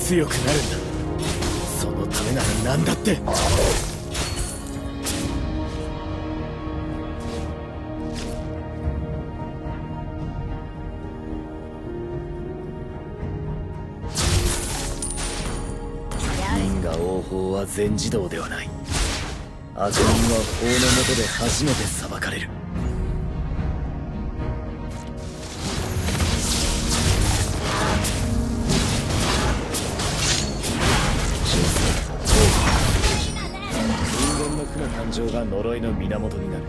強くなるんだ。そのためなら何だって。因果応報は全自動ではない。悪人は法の下で初めて裁かれる。人間の負の感情が呪いの源になる。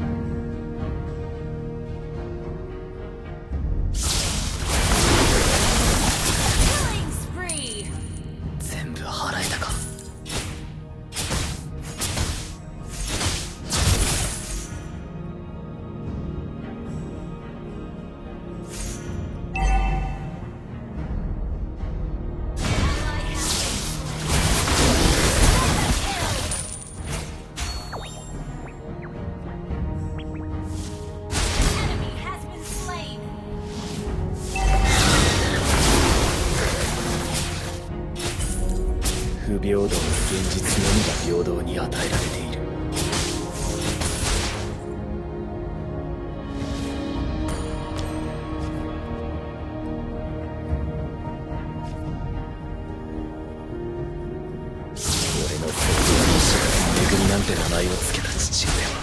全部払えたか。不平等の現実のみが平等に与えられている。俺の想像にしか恵みなんて名前を付けた父親は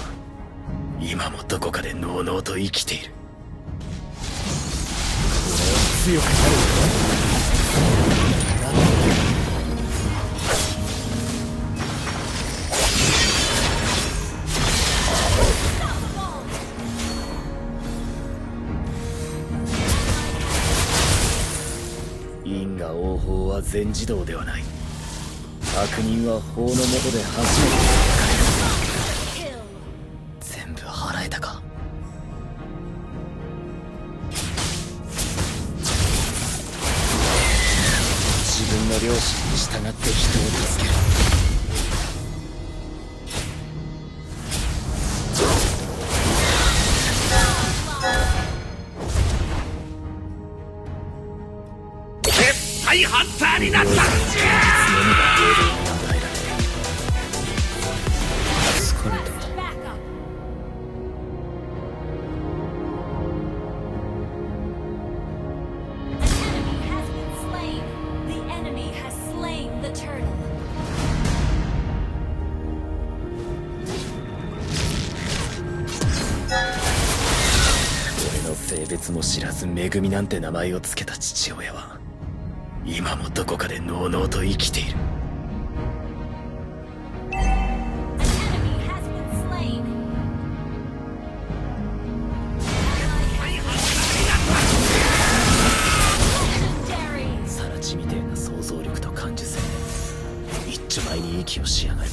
今もどこかでのうのうと生きている。俺は強くなるんだ。因果応報は全自動ではない。悪人は法の下で初めて裁かれる。全部払えたか。自分の良心に従って人を助ける。大ハンターになった。俺の性別も知らず恵みなんて名前を付けた父親は今もどこかでのうのうと生きている。サラチみてえな想像力と感受性で一丁前に息をしやがる。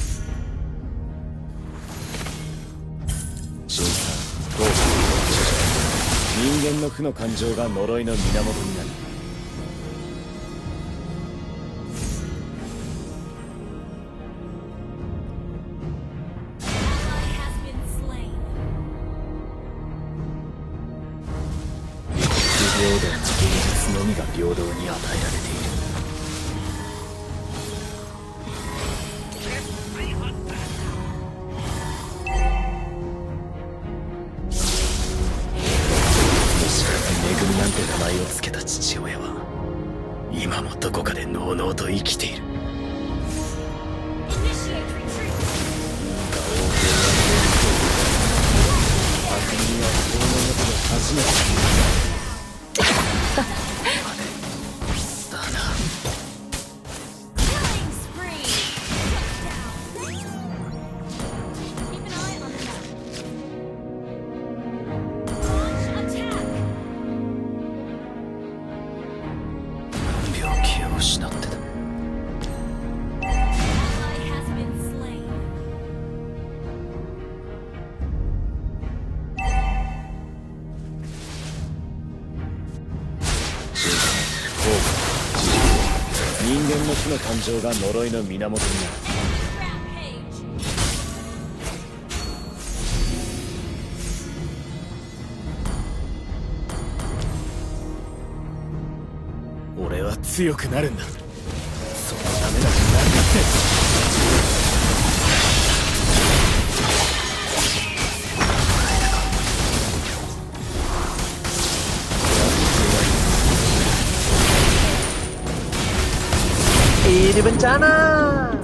純さん、豪華人間の負の感情が呪いの源になる。平等な現実のみが平等に与えられている。恵みなんて名前を付けた父親は今もどこかでのうのうと生きている。悪人は法の下で初めて失ってた。人間の負の感情が呪いの源になる。俺は強くなるんだ。その Ini bencana.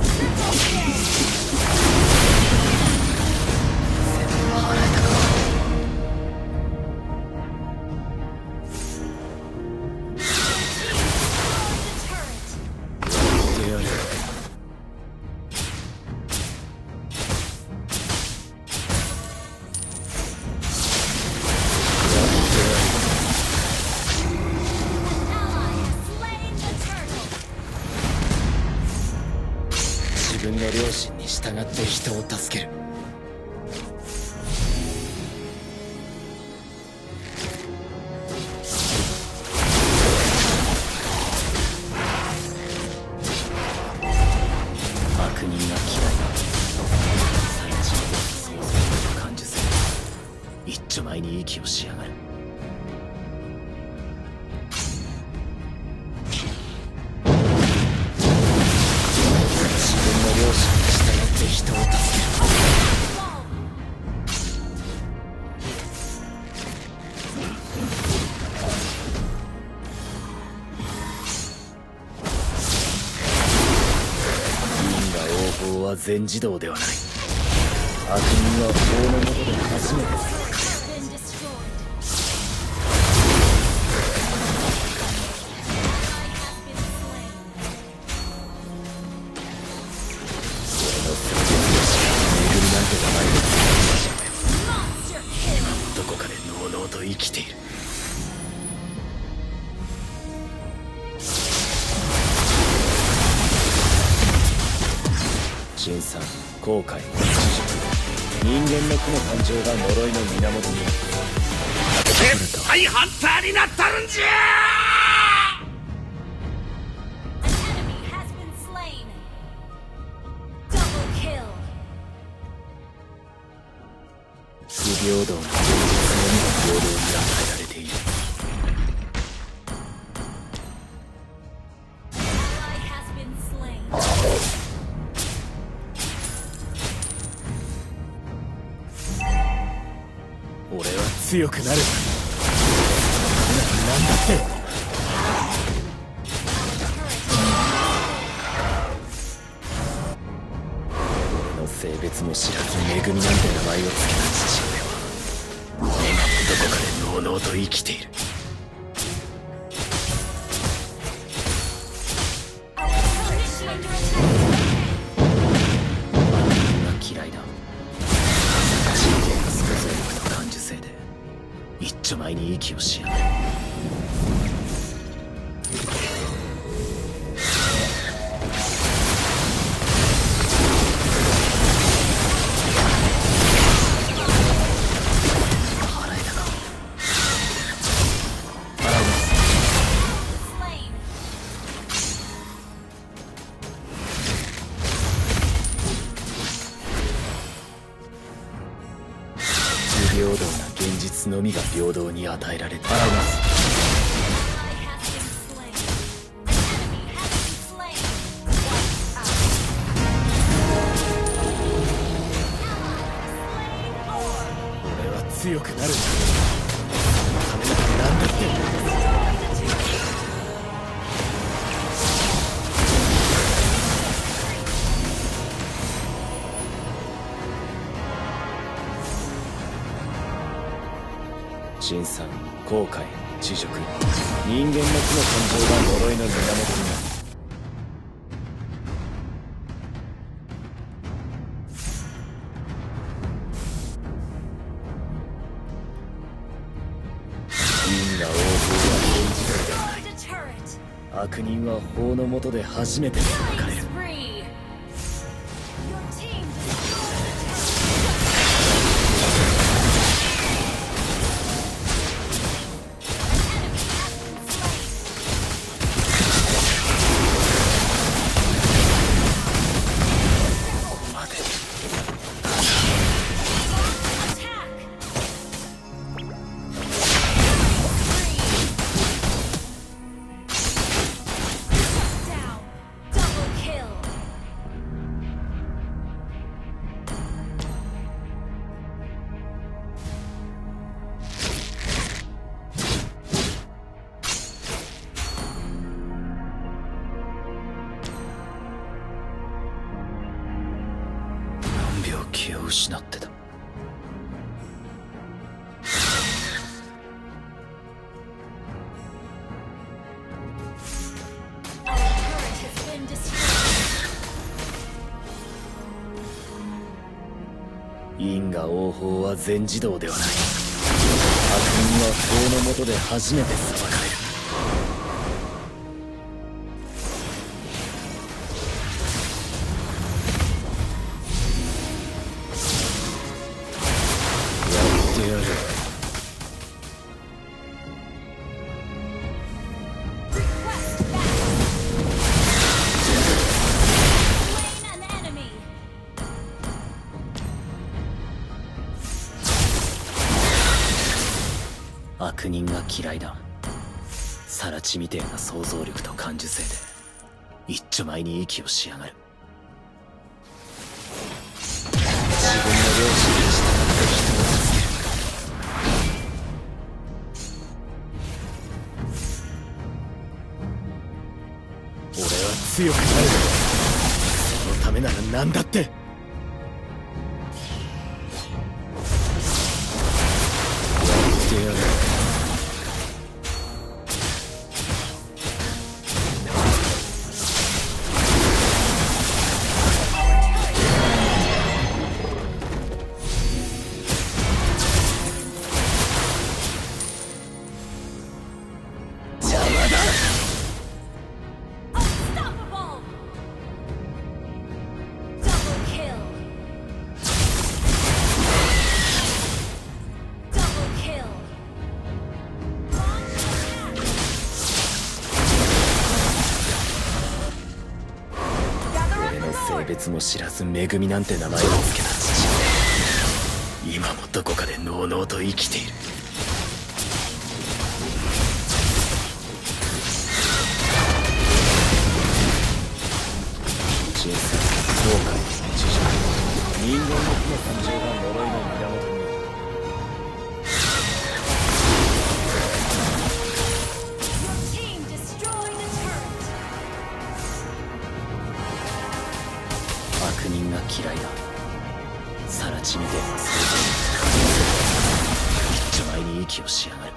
自分の良心に従って人を助ける。悪人が嫌いだ。最地創造と感受せ一丁前に息をしやがる。両親に従って人を助ける。因果応報は全自動ではない。悪人は法の下で初めてどこかでのうのうと生きている。新さん、後悔、人間の負の感情が呪いの源に。絶対ハンターになったるんじゃ。不平等な現実のみが平等に与えられている。俺は強くなる。なんだって。俺の性別も知らず恵なんて名前を付けた父親は今もどこかでのうのうと生きている。嫌いだ。神経の想像力と感受性で一丁前に息をしやがる。不平等な現実のみが平等に与えられています。俺は強くなるんだ。そのためなら何だって。辛酸、後悔、恥辱、人間の負の感情が呪いの源になる。因果応報は現時代ではない。悪人は法の下で初めて裁かれる。Double kill. 失ってた。因果応報は全自動ではない。悪人は法の下で初めて裁かれる。やってやる。悪人が嫌いだ。サラチみてえな想像力と感受性で一丁前に息をしやがる。自分の良心に従って人を助ける。俺は強くなる。そのためなら何だって。やる。邪魔だ。性別も知らず恵みなんて名前を付けた父親、今もどこかでのうのうと生きている。人生、後悔、知情、人間の負の感情が呪いの源に。悪人が嫌いだ。サラチみてえな想像力と感情性で一丁前に息をしやがる。